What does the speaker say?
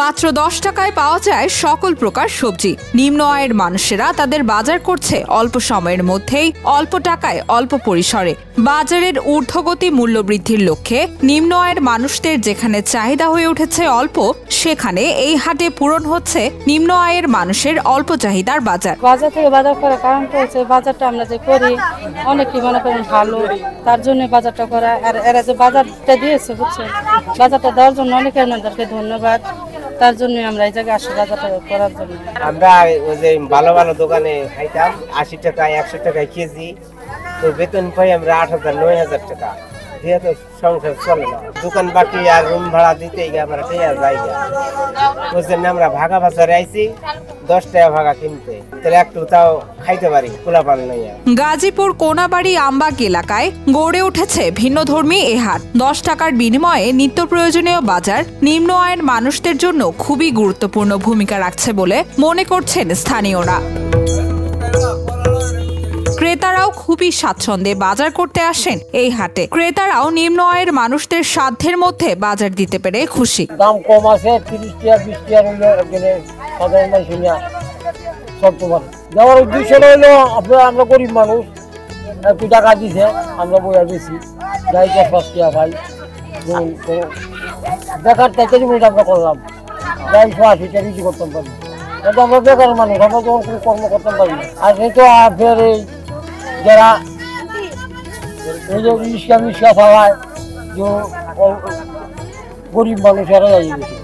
মাত্র 10 টাকায় পাওয়া যায় সকল প্রকার সবজি। নিম্ন আয়ের মানুষেরা তাদের বাজার করছে অল্প সময়ের মধ্যেই, অল্প টাকায়, অল্প পরিসরে। বাজারের ঊর্ধ্বগতি মূল্য বৃদ্ধির লক্ষ্যে নিম্ন আয়ের মানুষদের যেখানে চাহিদা হয়ে উঠেছে অল্প, সেখানে এই হাটে পূরণ হচ্ছে নিম্ন আয়ের মানুষের অল্প চাহিদার বাজার। বাজার থেকে বাজার করার কারণ হচ্ছে বাজারটা আমরা যে করি অনেকই মনে করেন ভালো, তার জন্য বাজারটা করা। আর এরা যে বাজারটা দিয়েছে বুঝছেন, বাজারটা দেওয়ার জন্য অনেকের আমাদেরকে ধন্যবাদ। তার জন্য আমরা এই জায়গায় আসি বাজারটা করার জন্য। আমরা ওই যে ভালো ভালো দোকানে খাইতাম 80 টাকা 100 টাকায় কেজি, তো বেতন পাই আমরা 8,000 9,000 টাকা, যেহেতু সংসার চলে না। দোকান বাকি আর রুম ভাড়া দিতে আমরা টেয়া যাই না, ওই জন্য আমরা ভাগা বাজারে আইছি 10 টাকা ভাগা কিনতে, তাহলে একটু তাও খাইতে পারি, পোলাপান নাই। গাজীপুর কোনাবাড়ি আমবাগ এলাকায় গড়ে উঠেছে ভিন্নধর্মী এ হাট। 10 টাকার বিনিময়ে নিত্য প্রয়োজনীয় বাজার নিম্ন আয়ের মানুষদের জন্য খুবই গুরুত্বপূর্ণ ভূমিকা রাখছে বলে মনে করছেন স্থানীয়রা। ক্রেতারাও খুবই স্বাচ্ছন্দ্যে বাজার করতে আসেন এই হাটে। ক্রেতারাও নিম্ন আয়ের মানুষদের সাধ্যের মধ্যে বাজার দিতে পেরে খুশি। দাম কম আছে, 30 টাকা 20 টাকা হইলে সাধারণ মানুষ সব তোমার যাওয়ার উদ্দেশ্য হইলো আমরা গরিব মানুষ, একটু টাকা দিছে আমরা বইয়া বেশি যাই 10-5 টাকা ভাই বেকার থেকে আমরা করলাম, যাই 80 টাকা বিক্রি করতাম পারি। কিন্তু আমরা বেকার মানুষ, আমরা যখন কোনো কর্ম করতে পারি না। আর এই তো আপনার এই যারা এই যে রিক্সা মিক্সা চালায়, যে গরিব মানুষ এরা যাই বেশি।